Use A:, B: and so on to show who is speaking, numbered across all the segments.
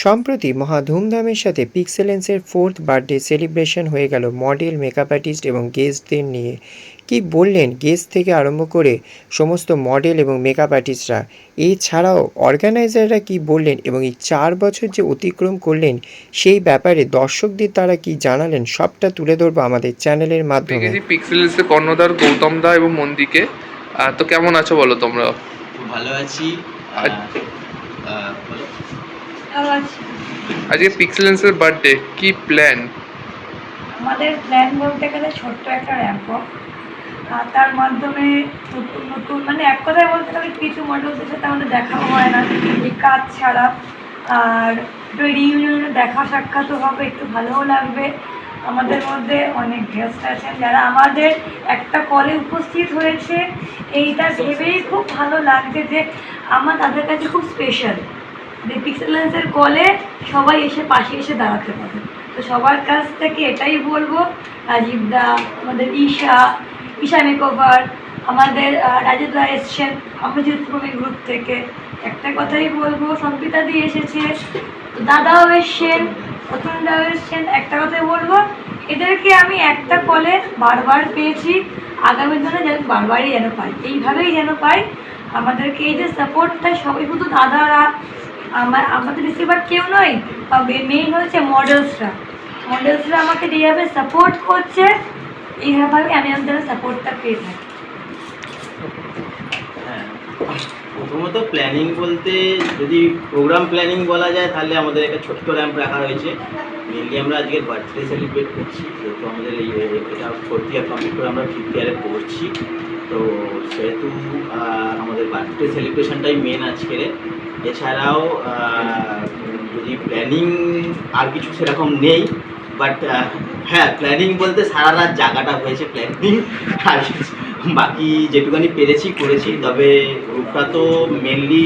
A: সম্প্রতি মহা ধুমধামের সাথে পিক্সেলেন্সের 4th বার্থডে সেলিব্রেশন হয়ে গেল মডেল, মেকআপ আর্টিস্ট এবং গেস্টদের নিয়ে। কি বললেন গেস্ট থেকে আরম্ভ করে সমস্ত মডেল এবং মেকআপ আর্টিস্টরা, এছাড়াও অর্গানাইজাররা কি বললেন এবং এই 4 বছর যে অতিক্রম করলেন সেই ব্যাপারে দর্শকদের তারা কি জানালেন, সবটা তুলে ধরবো আমাদের চ্যানেলের মাধ্যমে।
B: দেখেছি পিক্সেলসে কর্ণধার গৌতম দা এবং মন্দিকে। তো কেমন আছো বলো তোমরা?
C: খুব ভালো আছি। বলো।
D: ভালো আছি।
B: আজকে পিক্সেলসের বার্থডে, কি প্ল্যান?
D: আমাদের প্ল্যান বলতে গেলে ছোট্ট একটা র্যাম্প ওয়াক, আর তার মাধ্যমে নতুন নতুন মানে এক কথায় বলতে গেলে কিছু মডেলসের সাথে আমাদের দেখা হয় না এই কাজ ছাড়া। আর একটু রিইউনিয়নে দেখা সাক্ষাৎও হবে, একটু ভালোও লাগবে। আমাদের মধ্যে অনেক গেস্ট আছেন যারা আমাদের একটা কলে উপস্থিত হয়েছে, এইটা ভেবেই খুব ভালো লাগছে যে আমার তাদের কাছে খুব স্পেশাল যে পিক্সেলেন্সের কলে সবাই এসে পাশে এসে দাঁড়াতে পারে। তো সবার কাছ থেকে এটাই বলবো, রাজীব দা, আমাদের ঈশা মেকওভার, আমাদের রাজীব দা এসছেন অমিজিৎ প্রমি গ্রুপ থেকে, একটা কথাই বলবো, সম্পিতা দি এসেছে, দাদাও এসছেন, অতুলদাও এসছেন, একটা কথাই বলবো এদেরকে আমি একটা কলে বারবার পেয়েছি, আগামী দিনে যেন বারবারই যেন পাই, এইভাবেই যেন পাই। আমাদেরকে এই যে সাপোর্টটা সবাই শুধু দাদারা, আমাদের রিসিভার কেউ নয়, মেইন হচ্ছে মডেলসরা আমাকে যেভাবে সাপোর্ট করছে, এইভাবে আমি আমাদের সাপোর্টটা পেয়ে থাকি।
C: হ্যাঁ, প্রথমত প্ল্যানিং বলতে যদি প্রোগ্রাম প্ল্যানিং বলা যায় তাহলে আমাদের একটা ছোট্ট র্যাম্প রাখা হয়েছে। মেনলি আমরা আজকে বার্থডে সেলিব্রেট করছি, যেহেতু আমাদের এটা 4th ইয়ার কমপ্লিট করে আমরা 5th ইয়ারে পড়ছি, তো সেহেতু আমাদের বার্থডে সেলিব্রেশনটাই মেন আজকের। এছাড়াও যদি প্ল্যানিং আর কিছু সেরকম নেই, বাট হ্যাঁ প্ল্যানিং বলতে সারা রাত জায়গাটা হয়েছে প্ল্যানিং, আর বাকি যেটুখানি পেরেছি করেছি। তবে গ্রুপটা তো মেনলি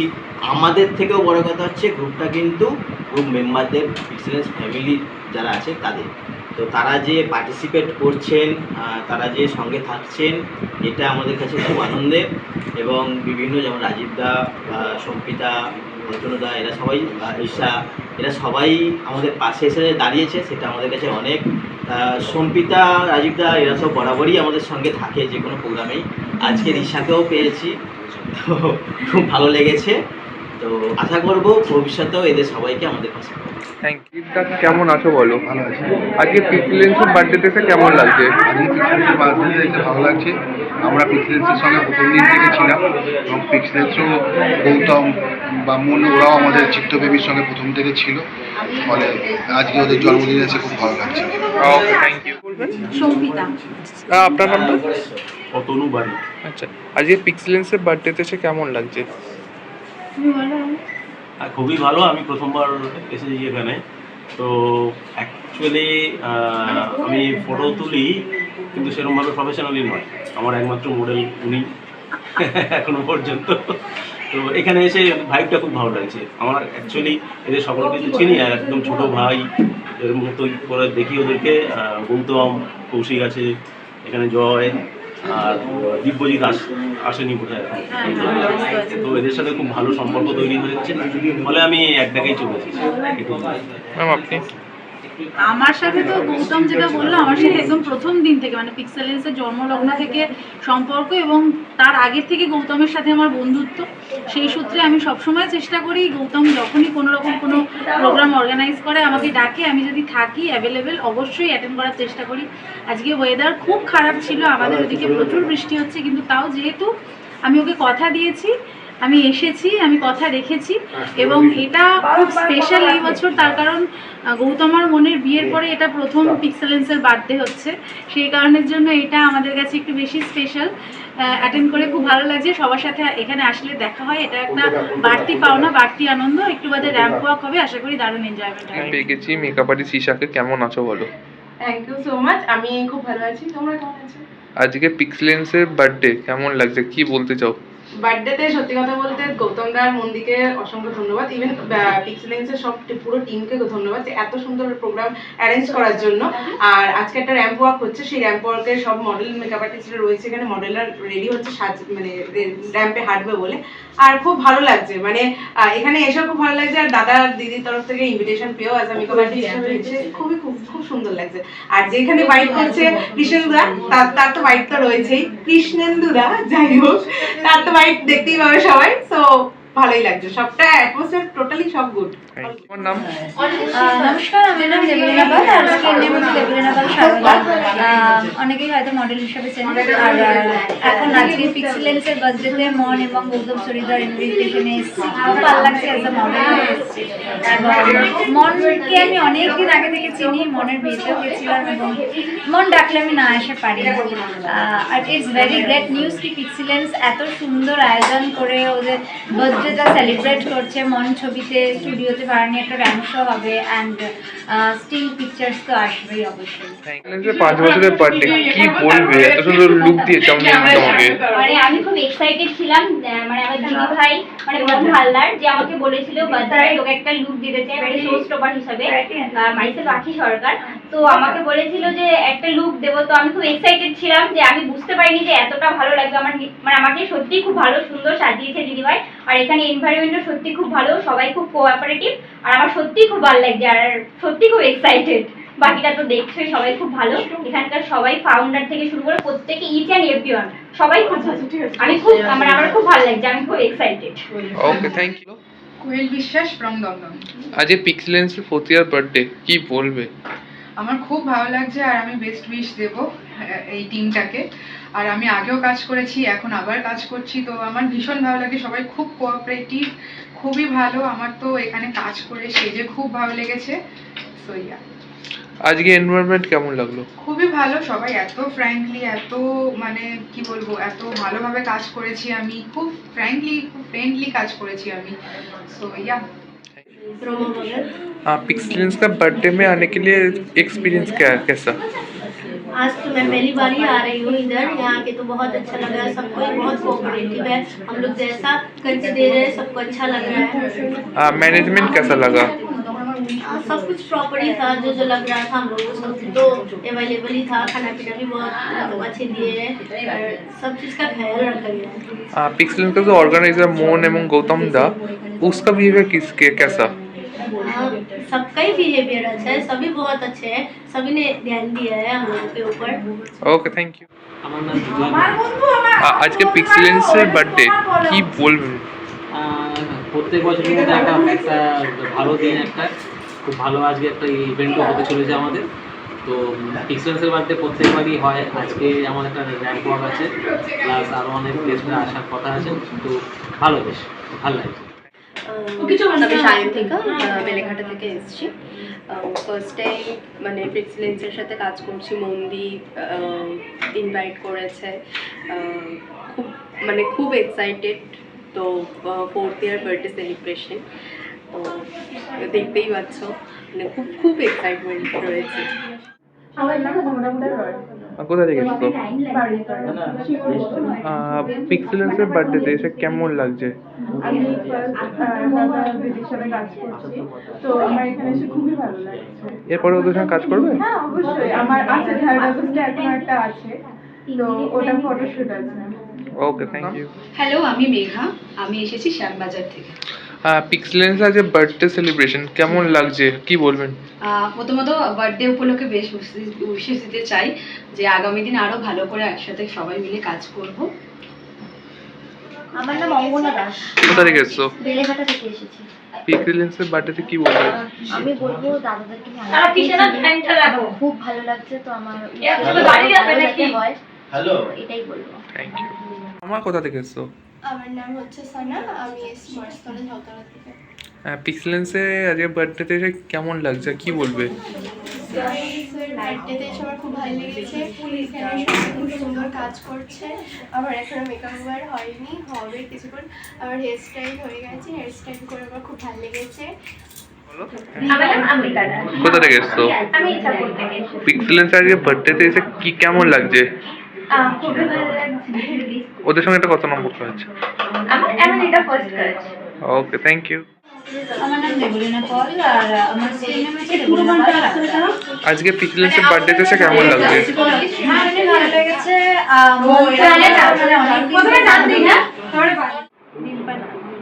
C: আমাদের থেকেও বড় কথা হচ্ছে গ্রুপটা কিন্তু গ্রুপ মেম্বারদের, পিক্সেলেন্স ফ্যামিলি যারা আছে তাদের, তো তারা যে পার্টিসিপেট করছেন, তারা যে সঙ্গে থাকছেন, এটা আমাদের কাছে খুব আনন্দের। এবং বিভিন্ন যেমন রাজীব দা, সম্পিতা, অর্জুনদা, এরা সবাই, ঈশা, এরা সবাই আমাদের পাশে এসে দাঁড়িয়েছে, সেটা আমাদের কাছে অনেক। সম্পিতা, রাজীবদা এরা সব বরাবরই আমাদের সঙ্গে থাকে যে কোনো প্রোগ্রামেই। আজকে ঈশাকেও পেয়েছি, তো খুব ভালো লেগেছে। তো আশা করব ভবিষ্যতেও এদের সবাইকে আমাদের পাশে পাবো।
B: Thank you. কেমন আছো বলো?
E: ভালো আছি।
B: আজকে পিক্সেলসের বার্থডেতে কেমন লাগছে?
E: আজকে পিক্সেলেন্সের বার্থডে দেখতে ভালো লাগছে। আমরা পিক্সেলেন্সের সঙ্গে প্রথম দিন থেকে ছিলাম এবং পিক্সেলেন্সও গৌতম বা মনু ওরাও আমাদের চিত্তবেবীর সঙ্গে প্রথম থেকে ছিল, ফলে আজকে ওদের জন্মদিন এসে খুব ভালো লাগছে।
B: ওকে, থ্যাংক ইউ। বলবেন
D: সম্পিতা।
B: আপনার নামটা?
F: অতনু বাড়ি।
B: আচ্ছা, আজকে পিক্সেলসের বার্থডেতে এসে কেমন লাগছে?
F: খুবই ভালো। আমি প্রথমবার এসেছি এখানে, তো অ্যাকচুয়ালি আমি ফটো তুলি কিন্তু সেরকমভাবে প্রফেশনালি নয়, আমার একমাত্র মডেল উনি এখনো পর্যন্ত। তো এখানে এসে ভাইবটা খুব ভালো লাগছে আমার। অ্যাকচুয়ালি এদের সকলকে তো চিনি, আর একদম ছোটো ভাই এর মতোই করে দেখি ওদেরকে। গৌতম, কৌশিক আছে এখানে, জয় আর দিব্যজিৎ আসেনি বোধহয় এখন। তো এদের সাথে খুব ভালো সম্পর্ক তৈরি হয়েছে, ফলে আমি এক জায়গায় চলে এসেছি।
B: ম্যাম আপনি?
G: আমার সাথে তো গৌতম যেটা বললো, আমার সাথে একদম প্রথম দিন থেকে মানে পিক্সেলেন্সের জন্মলগ্ন থেকে সম্পর্ক, এবং তার আগের থেকে গৌতমের সাথে আমার বন্ধুত্ব। সেই সূত্রে আমি সবসময় চেষ্টা করি, গৌতম যখনই কোনো রকম কোনো প্রোগ্রাম অর্গানাইজ করে আমাকে ডাকে, আমি যদি থাকি অ্যাভেলেবেল অবশ্যই অ্যাটেন্ড করার চেষ্টা করি। আজকে ওয়েদার খুব খারাপ ছিল, আমাদের ওদিকে প্রচুর বৃষ্টি হচ্ছে, কিন্তু তাও যেহেতু আমি ওকে কথা দিয়েছি, আমি এসেছি, আমি কথা রেখেছি। এবং এটা খুব স্পেশাল এই বছর, তার কারণ গৌতমার মনের বিয়ের পরে এটা প্রথম পিক্সেলেন্সের বার্থডে হচ্ছে, সেই কারণের জন্য এটা আমাদের কাছে একটু বেশি স্পেশাল। অ্যাটেন্ড করে খুব ভালো লাগছে, সবার সাথে এখানে আসলে দেখা হয়, এটা একটা বাড়তি পাওনা, বাড়তি আনন্দ। একটু বাদে র্যাম্প ওয়াক হবে, আশা করি দারুণ এনজয়মেন্ট হবে।
B: পেয়ে গেছি মেকআপ আর্টিস্ট ঈশাকে। কেমন আছো বলো?
H: থ্যাংক ইউ সো মাচ, আমি খুব ভালো আছি। তোমরা কেমন আছো?
B: আজকে পিক্সেলেন্সের বার্থডে, কেমন লাগছে, কি বলতে চাও?
H: বার্থডেতে সত্যি কথা বলতে গৌতম দা আর মন্দিকে অসংখ্য ধন্যবাদ, ইভেন পিক্সেলেন্সের সব পুরো টিমকে ধন্যবাদ যে এত সুন্দর প্রোগ্রাম অ্যারেঞ্জ করার জন্য। আর আজকে একটা র্যাম্প ওয়াক হচ্ছে, সেই র্যাম্প ওয়ার্কের সব মডেল মেকআপ আর্টিস্টরা রয়েছে এখানে, মডেলরা রেডি হচ্ছে মানে র্যাম্পে হাঁটবে বলে। আর খুব ভালো লাগছে, মানে এখানে এসেও খুব ভালো লাগছে। আর দাদা আর দিদির তরফ থেকে ইনভিটেশন পেয়েও অ্যাজ আ মেকআপ আর্টিস্ট হিসেবে খুবই খুব খুব সুন্দর লাগছে। আর যেখানে বাইট করছে কৃষ্ণেন্দুদা, তার তো বাইট তো রয়েছেই, কৃষ্ণেন্দুদা যাই হোক, তার তো বাইট দেখতেই পাবে সবাই। সো ভালোই লাগছে, সবটা অ্যাটমসফিয়ার টোটালি সব গুড।
B: তোমার নাম?
I: নমস্কার, আমার নাম দেবলীনা পাল, আর স্ক্রিন নেম হচ্ছে দেবলীনা পাল সারদা। অনেকেই হয়তো মডেল হিসেবে চেনেন। আর এখন আজকে পিক্সেলেন্সের বার্থডেতে মন এবং গৌতম চরিদার ইনভিটেশনে এসেছি, খুব ভালো লাগছে। অ্যাজ আ মডেল এসেছি এবং মনকে আমি অনেকদিন আগে থেকে চিনি, মনের বিয়েতেও গেছিলাম এবং মন ডাকলে আমি না এসে পারি। আর ইটস ভেরি গ্রেট নিউজ কি পিক্সেলেন্স এত সুন্দর আয়োজন করে ওদের বার্থডেটা সেলিব্রেট করছে। মন ছবিতে স্টুডিওতে বারানি একটা র্যাম্প শো হবে অ্যান্ড স্টিল পিকচার্স তো আসবেই অবশ্যই।
B: 5 বছরের বার্থডে, কি বলবে? এত সুন্দর লুক দিয়েছে আমাকে।
J: মানে আমি খুব এক্সাইটেড ছিলাম, মানে আমার দিদি ভাই মানে মন হালদার যে আমাকে বলেছিল বার্থডে তোকে একটা লুক দিতে চাই, মানে শো স্টপার হিসাবে, মাইসেল রাখি সরকার। তো আমাকে বলেছিল যে একটা লুক দেবো, তো আমি খুব এক্সাইটেড ছিলাম যে আমি বুঝতে পারিনি যে এতটা ভালো লাগবে আমার। মানে আমাকে সত্যি খুব ভালো সুন্দর সাজিয়েছে দিদিভাই। আর এখানে এনভায়রনমেন্টও সত্যি খুব ভালো, সবাই খুব কোঅপারেটিভ, আর আমার সত্যি খুব ভালো লাগছে আর সত্যি খুব এক্সাইটেড। বাকিটা তো দেখছোই, সবাই খুব ভালো। এখানকার সবাই ফাউন্ডার থেকে শুরু করে প্রত্যেকে ইচ অ্যান্ড এভরিওয়ান সবাই খুব ভালো। আমি খুব মানে আমার খুব ভালো লাগছে, আমি খুব excited.
B: Okay, thank you.
K: Koel Biswas from Dumdum.
B: আজ পিক্সেলেন্সের 4th ইয়ার বার্থডে, কি বলবে?
K: আমার খুব ভালো লাগছে আর আমি বেস্ট উইশ দেব এই টিমটাকে। আর আমি আগেও কাজ করেছি, এখন আবার কাজ করছি, তো আমার ভীষণ ভালো লাগে। সবাই খুব কোঅপারেটিভ, খুবই ভালো। আমার তো এখানে কাজ করে সেজে খুব ভালো লেগেছে। সো ইয়া,
B: আজকে এনভায়রনমেন্ট কেমন লাগলো?
K: খুবই ভালো। সবাই এত ফ্র্যাঙ্কলি, এত মানে কি বলবো, এত ভালোভাবে কাজ করেছি আমি, খুব ফ্র্যাঙ্কলি, খুব ফ্রেন্ডলি কাজ করেছি আমি। So yeah.
B: पिक्सेलेंस का बर्थडे में आने के लिए एक्सपीरियंस क्या है, कैसा?
J: आज तो मैं पहली बार ही आ रही हूँ इधर, यहाँ के तो बहुत अच्छा लग रहा है, सबको बहुत कोऑपरेटिव है, हम लोग जैसा करके दे रहे हैं सबको अच्छा लग रहा है।
B: मैनेजमेंट कैसा लगा?
J: सब कुछ प्रॉपर ही था, जो लग रहा था हम लोगों को सब तो अवेलेबल ही था। खाना पीना भी बहुत अच्छे दिए हैं और सब चीज़ का ख्याल रखा गया है।
B: पिक्सेलेंस का जो ऑर्गेनाइजर मोहन एवं गौतम दा, उसका बिहेवियर कैसा?
J: सबका ही बिहेवियर अच्छा है, सभी बहुत अच्छे हैं, सभी ने ध्यान दिया है हम लोगों के ऊपर।
B: Okay, thank you. আজকে পিক্সেলেন্সের বার্থডে, কি বলবেন?
L: প্রত্যেক বছর কিন্তু একটা ভালো দিন, একটা খুব ভালো আজকে একটা ইভেন্টও হতে চলেছে আমাদের। তো পিক্সেলেন্সের বার্থডে প্রত্যেকবারই হয়, আজকে আমার একটা র্যাম্প ওয়াক আছে, প্লাস আরও অনেক গেস্টরা আসার কথা আছে। তো ভালো, বেশ ভালো লাগছে।
I: আমি সায়ন থেকে বেলেঘাটা থেকে এসেছি। ফার্স্ট টাইম মানে পিক্সেলেন্সের সাথে কাজ করছি, মন্দি ইনভাইট করেছে, খুব মানে খুব এক্সাইটেড। তো 4th ইয়ার বার্থডে সেলিব্রেশন, তো দেখতেই পাচ্ছ মানে খুব খুব এক্সাইটমেন্ট রয়েছে।
B: কোথা থেকে এসছো? পিক্সেলেন্সের বার্থডেতে এসে কেমন লাগছে?
K: আমি দাদা দিদির সাথে কাজ করছি, তো আমার এখানে এসে খুবই ভালো লাগছে।
B: এরপরে ওদের সঙ্গে কাজ করবে?
K: হ্যাঁ অবশ্যই, আমার আছে, 3rd আগস্টে এখন একটা আছে, তো ওটা ফটোশুট আছে।
B: ওকে, থ্যাংক ইউ।
I: হ্যালো, আমি মেঘা, আমি এসেছি শ্যামবাজার থেকে।
B: পিক্সেলেন্স আজ বার্থডে সেলিব্রেশন, কেমন লাগছে, কি বলবেন?
I: প্রথমত বার্থডে উপলক্ষে বেশ উইশেস দিতে চাই যে আগামী দিন আরও ভালো করে একসাথে সবাই মিলে কাজ করব।
J: আমার নাম অঙ্গনা দাস,
B: কোথা থেকে এসছো?
J: বেলেঘাটা থেকে এসেছি।
B: পিক্সেলেন্সের বার্থডেতে কি বলবে?
J: আমি বলবো দাদাদেরকে খুব ভালো লাগছে, তো আমার হয়, হ্যালো এটাই বলবো।
B: Thank you. আমার কোথা থেকে এসছো?
M: আমার নাম হচ্ছে সানা, আমি এসছি মহেশতলা ঝাউতলা থেকে।
B: পিক্সেলেন্সে আজকে বার্থডেতে এসে কেমন লাগছে, কি বলবে?
M: বার্থডেতে এসে আমার খুব ভালো লেগেছে, এখানে সবাই খুব সুন্দর কাজ করছে। আমার এখনো মেকআপ ওভার হয়নি, হবে কিছুক্ষণ। আমার হেয়ার স্টাইল হয়ে গেছে, হেয়ার স্টাইল করে আমার খুব ভালো লেগেছে।
B: কোথা থেকে এসছো? পিক্সেলেন্স আজকে বার্থডেতে এসে কি কেমন লাগছে?
J: খুবই ভালো লাগছে।
B: ওদের সঙ্গে এটা কত নম্বর কাজ?
J: আমার এখন এটা ফার্স্ট কাজ।
B: ওকে, থ্যাংক ইউ।
I: আমার নাম দেবলীনা পল আর আমার স্ক্রিন নেম হচ্ছে দেবলীনা পল সারদা।
B: আজকে পিক্সেলেন্সের বার্থডেতে এসে কেমন লাগছে?
I: মানে ভালো লেগেছে। মানে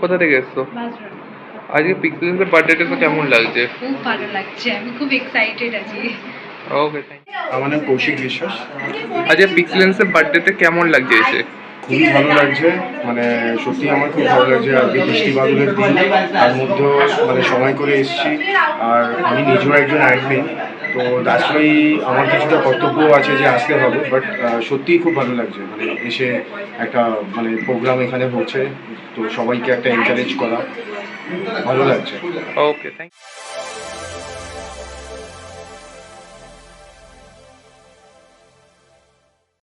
B: কোথা থেকে এসছো? আজকে পিক্সেলেন্সের বার্থডেতে এসে কেমন লাগছে?
K: খুব ভালো লাগছে, আমি খুব এক্সাইটেড আছি।
B: ওকে, থ্যাংক ইউ।
N: আমার নাম কৌশিক বিশ্বাস।
B: আজকে পিক্সেলেন্সের বার্থডেতে কেমন লাগছে এসে?
N: খুবই ভালো লাগছে, মানে সত্যি আমার খুব ভালো লাগছে। আজকে বৃষ্টি বাদলের দিন, তার মধ্যেও মানে সময় করে এসেছি। আর আমি নিজেও একজন অ্যাডমিন, তো আসলেই আমার কিছুটা কর্তব্য আছে যে আসতে হবে, বাট সত্যিই খুব ভালো লাগছে মানে এসে একটা মানে প্রোগ্রাম এখানে হচ্ছে, তো সবাইকে একটা এনকারেজ করা ভালো লাগছে।
B: ওকে, থ্যাংক ইউ।